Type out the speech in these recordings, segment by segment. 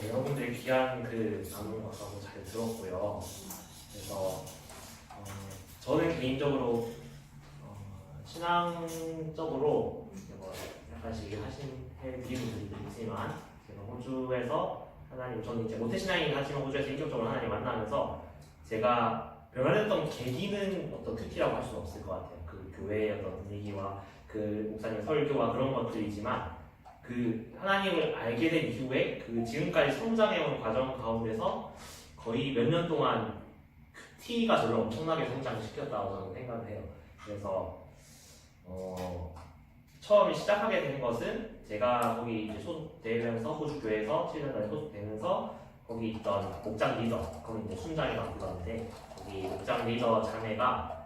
여러분들의 귀한 그 나누는 것하고 잘 들었고요. 그래서 저는 개인적으로 신앙적으로 뭐 약간씩 해드리는 분들이 있지만 제가 호주에서 하나님, 저는 이제 모태신앙이긴 하지만 호주에서 인격적으로 하나님 만나면서 제가 변화됐던 계기는 어떤 큐티라고 할 수는 없을 것 같아요. 그 교회의 어떤 분위기와 그 목사님 설교와 그런 것들이지만 그 하나님을 알게 된 이후에 그 지금까지 성장해온 과정 가운데서 거의 몇 년 동안 큐티가 저를 엄청나게 성장시켰다고 저는 생각을 해요. 그래서 처음 시작하게 된 것은 제가 거기 이제 소속되면서 호주 교회에서 7년 전에 소속되면서 거기 있던 목장 리더, 거기 이제 순장이라고 불렀는데 거기 목장 리더 자매가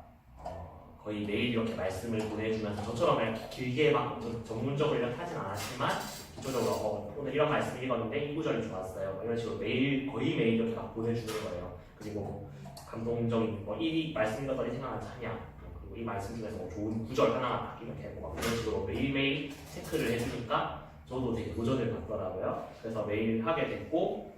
거의 매일 이렇게 말씀을 보내주면서 저처럼 이렇게 길게 막 전문적으로 이렇게 하진 않았지만 기초적으로 오늘 이런 말씀 읽었는데 이 구절이 좋았어요. 이런 식으로 거의 매일 이렇게 막 보내주는 거예요. 그리고 감동적인 이 말씀 읽었더니 생각난 찬양, 그리고 이 말씀 중에서 좋은 구절 하나만 딱 이렇게 하고 막 이런 식으로 매일매일 체크를 해주니까 저도 되게 도전을 받더라고요. 그래서 매일 하게 됐고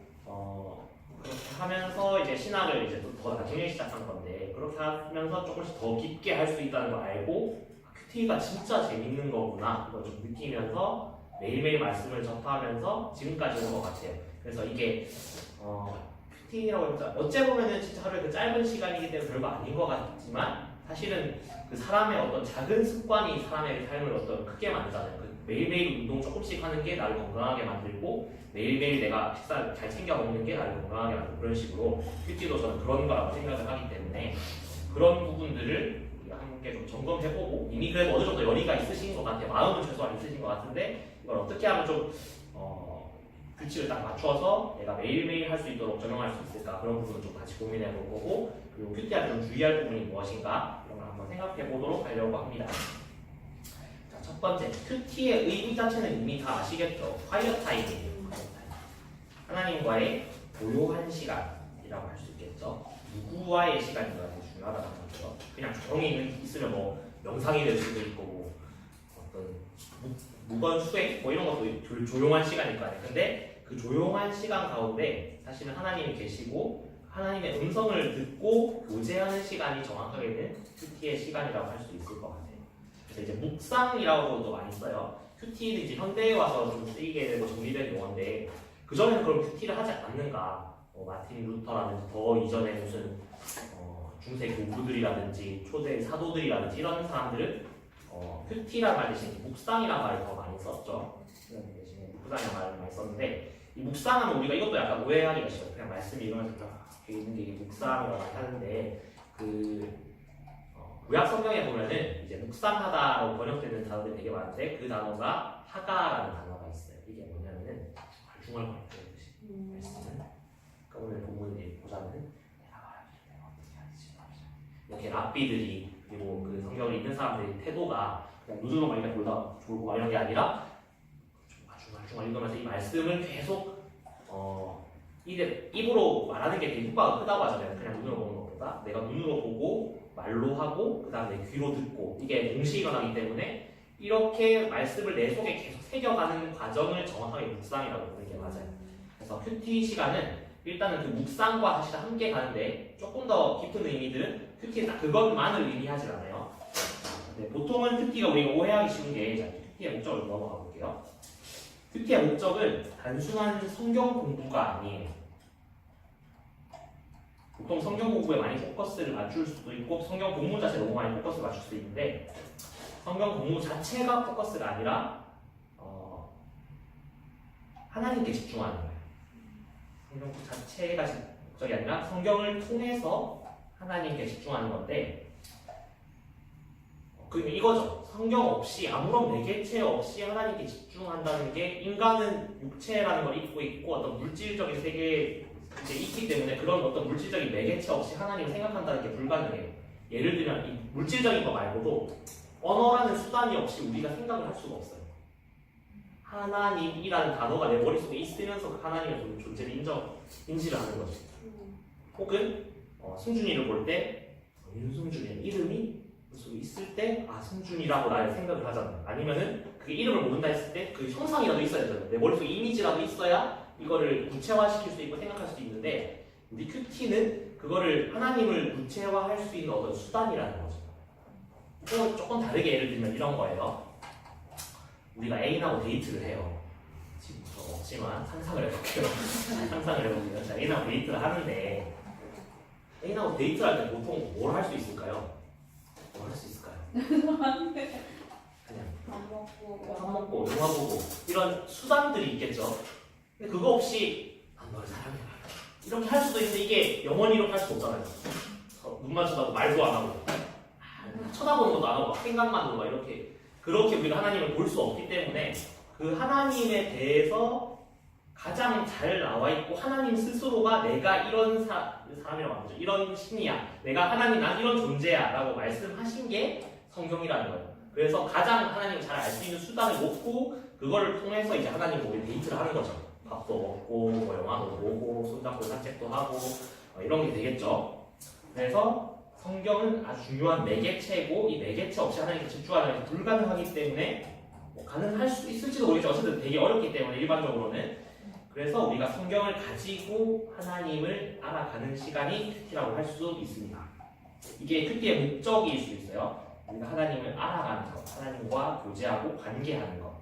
그렇게 하면서 이제 신학을 이제 더 나중에 시작한 건데 그렇게 하면서 조금씩 더 깊게 할 수 있다는 걸 알고 큐티가 진짜 재밌는 거구나 이걸 좀 느끼면서 매일매일 말씀을 접하면서 지금까지 온 것 같아요. 그래서 이게 큐티라고 했죠. 어째 보면은 진짜 하루에 그 짧은 시간이기 때문에 별거 아닌 것 같지만 사실은 그 사람의 어떤 작은 습관이 사람의 삶을 어떤 크게 만들잖아요. 그 매일매일 운동 조금씩 하는 게 나를 건강하게 만들고 매일매일 내가 식사를 잘 챙겨 먹는 게 나를 건강하게 만들고 그런 식으로 큐티도 저는 그런 거라고 생각을 하기 때문에 그런 부분들을 우리가 함께 좀 점검해보고 이미 그래도 어느 정도 열의가 있으신 것 같아요. 마음은 최소한 있으신 것 같은데 이걸 어떻게 하면 좀 규칙을 딱 맞춰서 내가 매일매일 할 수 있도록 적용할 수 있을까 그런 부분을 좀 같이 고민해 볼 거고 그리고 큐티할 때 좀 주의할 부분이 무엇인가 이런 걸 한번 생각해 보도록 하려고 합니다. 자, 첫 번째, 큐티의 의미 자체는 이미 다 아시겠죠? 콰이어 타임이에요. 하나님과의 고요한 시간이라고 할 수 있겠죠. 누구와의 시간인가 되게 중요하다고 생각해요. 그냥 조용히 있으면 뭐 명상이 될 수도 있고 뭐 어떤 무건 수행 뭐 이런 것도 조용한 시간일 거 아니에요. 근데 그 조용한 시간 가운데 사실은 하나님이 계시고 하나님의 음성을 듣고 교제하는 시간이 정확하게는 큐티의 시간이라고 할 수 있을 것 같아요. 그래서 이제 묵상이라고도 많이 써요. 큐티는 이제 현대에 와서 좀 쓰이게 되고 정리된 용어인데 그전에는 그럼 큐티를 하지 않았는가? 마틴 루터라든지 더 이전에 무슨 중세 교부들이라든지 초대 사도들이라든지 이런 사람들은 큐티란 말 대신 묵상이란 말을 더 많이 썼죠. 대신에 묵상이란 말을 많이 썼는데 이 묵상하면 우리가 이것도 약간 오해하기가 쉬워요. 그냥 말씀 읽으면서 있는 게 이게 묵상이라고 하는데 구약 성경에 보면은 이제 묵상하다라고 번역되는 단어들이 되게 많은데 그 단어가 하가라는 단어가 있어요. 이게 뭐냐면은 중얼거리는 뜻이 말씀은 그러니까 오늘 본문을 보자면은 이렇게 랍비들이 그리고 그 성경을 읽는 사람들의 태도가 그냥 눈으로만 이렇게 돌다 졸고 막 이런 게 아니라 중얼중얼 읽으면서 이 말씀을 계속 입으로 말하는 게 되게 효과가 크다고 하잖아요. 그냥 눈으로 보는 것보다 내가 눈으로 보고 말로 하고 그 다음에 귀로 듣고 이게 동시에 일어나기 때문에 이렇게 말씀을 내 속에 계속 새겨가는 과정을 정확하게 묵상이라고 부르는 게 맞아요. 그래서 큐티 시간은 일단은 그 묵상과 사실 함께 가는데 조금 더 깊은 의미들은 큐티는 딱 그것만을 의미하지 않아요. 네, 보통은 큐티가 우리가 오해하기 쉬운 게 큐티의 목적을 넘어가 볼게요. 큐티의 목적은 단순한 성경 공부가 아니에요. 보통 성경 공부에 많이 포커스를 맞출 수도 있고 성경 공부 자체에 너무 많이 포커스를 맞출 수도 있는데 성경 공부 자체가 포커스가 아니라 하나님께 집중하는 거예요. 성경 자체가 목적이 아니라 성경을 통해서 하나님께 집중하는 건데 그러니까 이거죠. 성경 없이 아무런 매개체 없이 하나님께 집중한다는 게 인간은 육체라는 걸 입고 있고 어떤 물질적인 세계에 있기 때문에 그런 어떤 물질적인 매개체 없이 하나님을 생각한다는 게 불가능해요. 예를 들면 이 물질적인 거 말고도 언어라는 수단이 없이 우리가 생각을 할 수가 없어요. 하나님이라는 단어가 내 머릿속에 있으면서 그 하나님의 존재를 인지를 하는 거죠. 혹은 승준이를 볼 때 윤승준의 이름이 머릿속에 있을 때 승준이라고 나의 생각을 하잖아요. 아니면은 그 이름을 모른다 했을 때 그 형상이라도 있어야 되잖아요. 내 머릿속에 이미지라도 있어야 이거를 구체화시킬 수 있고 생각할 수도 있는데 우리 큐티는 그거를 하나님을 구체화할 수 있는 어떤 수단이라는 거죠. 또 조금 다르게 예를 들면 이런 거예요. 우리가 애인하고 데이트를 해요. 지금 없지만 상상을 해볼게요. 상상을 해보면 자, 애인하고 데이트를 하는데 애인하고 데이트를 할 때 보통 뭘 할 수 있을까요? 뭘 할 수 있을까요? 그냥 밥 먹고 밥 먹고 영화 보고 이런 수단들이 있겠죠. 근데 그거 없이 난 너를 사랑해 이렇게 할 수도 있는데 이게 영원히 이렇게 할 수 없잖아요. 눈 마주쳐다고 말도 안 하고 쳐다보는 것도 안 하고 생각만 하고 막 이렇게 그렇게 우리가 하나님을 볼 수 없기 때문에 그 하나님에 대해서 가장 잘 나와 있고 하나님 스스로가 내가 이런 사람이라고 하죠. 이런 신이야. 내가 하나님 난 이런 존재야 라고 말씀하신 게 성경이라는 거예요. 그래서 가장 하나님을 잘 알 수 있는 수단을 놓고 그거를 통해서 이제 하나님과 우리 데이트를 하는 거죠. 밥도 먹고 뭐 영화도 보고 손잡고 산책도 하고 이런 게 되겠죠. 그래서 성경은 아주 중요한 매개체고 이 매개체 없이 하나님께 집중하는 것이 불가능하기 때문에 뭐 가능할 수 있을지도 모르겠죠. 어쨌든 되게 어렵기 때문에 일반적으로는 그래서 우리가 성경을 가지고 하나님을 알아가는 시간이 큐티라고 할 수 있습니다. 이게 큐티의 목적일 수 있어요. 우리가 하나님을 알아가는 것, 하나님과 교제하고 관계하는 것.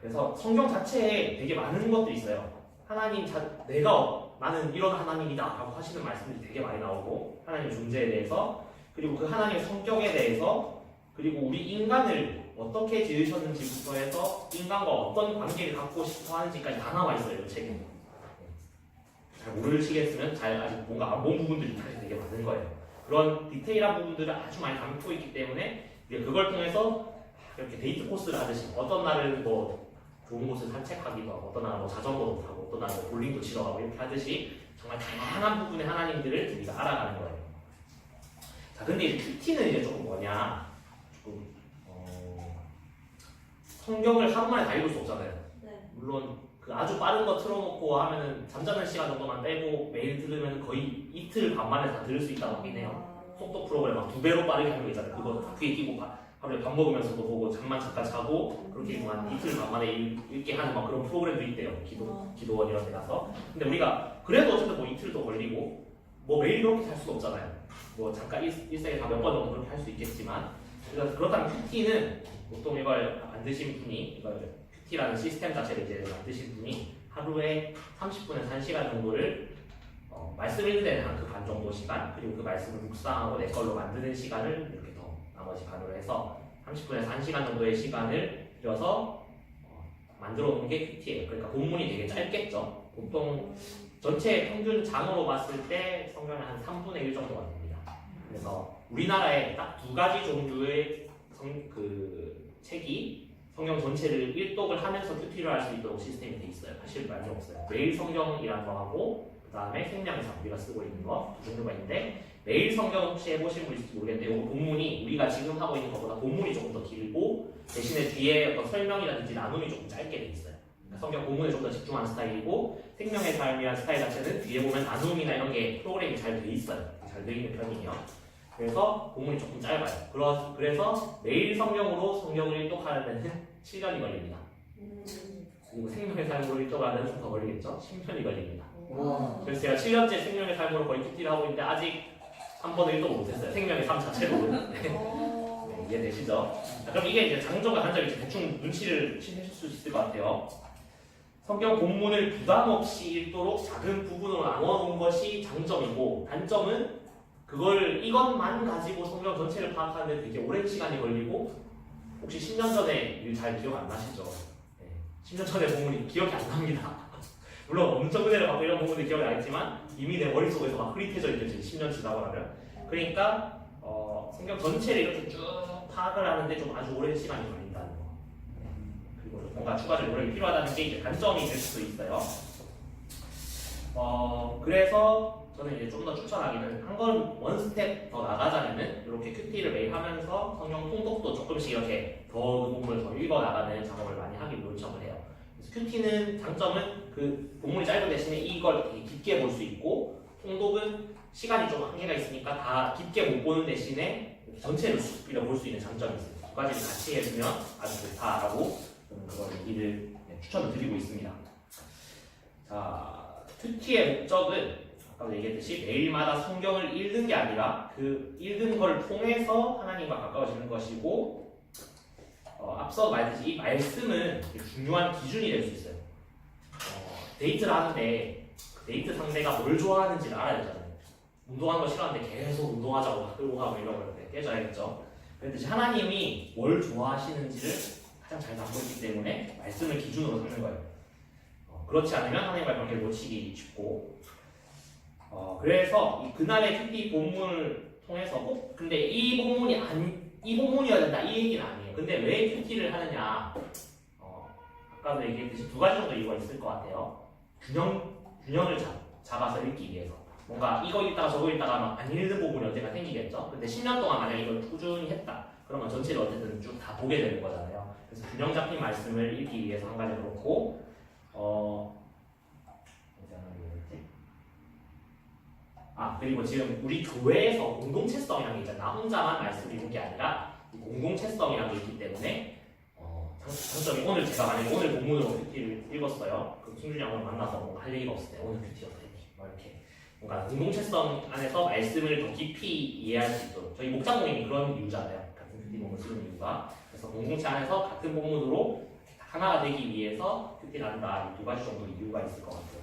그래서 성경 자체에 되게 많은 것들이 있어요. 나는 이런 하나님이다 라고 하시는 말씀들이 되게 많이 나오고 하나님의 존재에 대해서 그리고 그 하나님의 성격에 대해서 그리고 우리 인간을 어떻게 지으셨는지부터 해서 인간과 어떤 관계를 갖고 싶어 하는지까지 다 나와 있어요. 이 책에. 잘 모르시겠으면 아직 뭔가 안 본 부분들이 되게 많은 거예요. 그런 디테일한 부분들을 아주 많이 담고 있기 때문에 그걸 통해서 이렇게 데이트 코스를 하듯이 어떤 날은 뭐 좋은 곳을 산책하기도 하고 어떤 날은 뭐 자전거도 타고 어떤 날은 볼링도 치러 가고 이렇게 하듯이 정말 다양한 부분의 하나님들을 우리가 알아가는 거예요. 자, 근데 이제 큐티는 이제 조금 뭐냐 조금 성경을 하루 만에 다 읽을 수 없잖아요. 네. 물론 그 아주 빠른 거 틀어놓고 하면은 잠자는 시간 정도만 빼고 매일 들으면 거의 이틀 반 만에 다 들을 수 있다고 하긴 해요. 속도 프로그램 막 2배로 빠르게 하는 거 있잖아요. 그거 귀에 끼고 하루에 밥 먹으면서도 보고 잠만 잠깐 자고 그렇게 한 이틀 반 만에 읽게 하는 막 그런 프로그램도 있대요. 기도원 이런 데 가서. 근데 우리가 그래도 어쨌든 뭐 이틀도 걸리고 뭐 매일 그렇게 살 수도 없잖아요. 뭐 잠깐 일생에 다 몇 번 정도 그렇게 할 수 있겠지만 그렇다면 큐티는 보통 이걸 만드신 분이 이걸 큐티라는 시스템 자체를 이제 만드신 분이 하루에 30분에서 1시간 정도를 말씀 읽는 데는 한 그 반 정도 시간 그리고 그 말씀을 묵상하고 내 걸로 만드는 시간을 이렇게 더 나머지 반으로 해서 30분에서 1시간 정도의 시간을 들여서 만들어 놓은 게 큐티예요. 그러니까 본문이 되게 짧겠죠. 보통 전체 평균 장으로 봤을 때 성경은 한 3분의 1 정도가 됩니다. 그래서 우리나라에 딱 2가지 종류의 책이 성경 전체를 일독을 하면서 큐티를 할 수 있도록 시스템이 돼 있어요. 사실 많이 없어요. 매일 성경이라는 거하고 그 다음에 생명의상 우리가 쓰고 있는 거 두 종류가 있는데 매일 성경 혹시 해보신 분 있을지 모르겠는데 이거 본문이 우리가 지금 하고 있는 것보다 본문이 조금 더 길고 대신에 뒤에 어떤 설명이라든지 나눔이 조금 짧게 돼 있어요. 그러니까 성경 본문에 좀 더 집중하는 스타일이고 생명의 삶이라는 스타일 자체는 뒤에 보면 나눔이나 이런 게 프로그램이 잘 돼 있어요. 잘 돼 있는 편이에요. 그래서 본문이 조금 짧아요. 그래서 매일 성경으로 성경을 일독하려면 7년이 걸립니다. 그리고 생명의 삶으로 일독하려면 좀 더 걸리겠죠? 10년이 걸립니다. 그래서 제가 7년째 생명의 삶으로 거의 큐티를 하고 있는데 아직 한 번도 일독을 못했어요. 생명의 삶 자체로는. 네, 이해되시죠? 자, 그럼 이게 이제 장점과 단점이 대충 눈치를 채실 수 있을 것 같아요. 성경 본문을 부담 없이 읽도록 작은 부분으로 나눠 놓은 것이 장점이고 단점은 이것만 가지고 성경 전체를 파악하는데 되게 오랜 시간이 걸리고 혹시 10년 전에 일 잘 기억 안 나시죠? 네, 10년 전에 본문이 기억이 안 납니다. 물론 엄청 은혜를 받고 이런 부분들이 기억이 나겠지만 이미 내 머릿속에서 막 흐릿해져 있겠지 10년 지나고 나면. 그러니까 성경 전체를 이렇게 쭉 파악을 하는데 좀 아주 오랜 시간이 걸린다는 거. 그리고 뭔가 추가적 노력이 필요하다는 게 이제 단점이 될 수도 있어요. 그래서 저는 이제 좀 더 추천하기는 한 건 원 스텝 더 나가자면은 이렇게 큐티를 매일 하면서 성경 통독도 조금씩 이렇게 더 그 본문을 더 읽어 나가는 작업을 많이 하기로 요청을 해요. 그래서 큐티는 장점은 그 본문이 짧은 대신에 이걸 되게 깊게 볼 수 있고 통독은 시간이 좀 한계가 있으니까 다 깊게 못 보는 대신에 전체를 쑥 빌어 볼 수 있는 장점이 있어요. 두 가지를 같이 해주면 아주 좋다라고 저는 그걸 얘기를 추천을 드리고 있습니다. 자, 큐티의 목적은 아까도 얘기했듯이 매일마다 성경을 읽는 게 아니라 그 읽은 걸 통해서 하나님과 가까워지는 것이고 앞서 말했듯이 이 말씀은 중요한 기준이 될 수 있어요. 데이트를 하는데 그 데이트 상대가 뭘 좋아하는지를 알아야 되잖아요. 운동하는 거 싫어하는데 계속 운동하자고 끌고 가고 이러면 깨져야겠죠. 그랬듯이 하나님이 뭘 좋아하시는지를 가장 잘 담고 있기 때문에 말씀을 기준으로 삼는 거예요. 그렇지 않으면 하나님과의 관계를 놓치기 쉽고 그래서 그날의 큐티 본문을 통해서 꼭 근데 이 본문이어야 된다 이 얘기는 아니에요. 근데 왜 큐티를 하느냐 아까도 얘기했듯이 두 가지 정도 이유가 있을 것 같아요. 균형을 잡아서 읽기 위해서 뭔가 이거 읽다가 저거 읽다가 막 안 읽는 부분이 언젠가 생기겠죠. 근데 10년 동안 만약 이걸 꾸준히 했다 그러면 전체를 어쨌든 쭉 다 보게 되는 거잖아요. 그래서 균형 잡힌 말씀을 읽기 위해서 한 가지 그렇고 그리고 지금 우리 교회에서 공동체성이라는 게 있잖아요. 나 혼자만 말씀을 읽는 게 아니라 공동체성이라는 게 있기 때문에 장점이 오늘 제가 만약에 오늘 본문으로 큐티를 읽었어요. 그럼 승준이 오늘 만나서 뭔가 할 얘기가 없을 때 오늘 큐티 어땠니? 뭐 이렇게 뭔가 공동체성 안에서 말씀을 더 깊이 이해할 수 있도록 저희 목장 모임이 그런 이유잖아요. 같은 큐티 본문 쓰는 이유가 그래서 공동체 안에서 같은 본문으로 하나가 되기 위해서 큐티를 한다. 이 두 가지 정도 이유가 있을 것 같아요.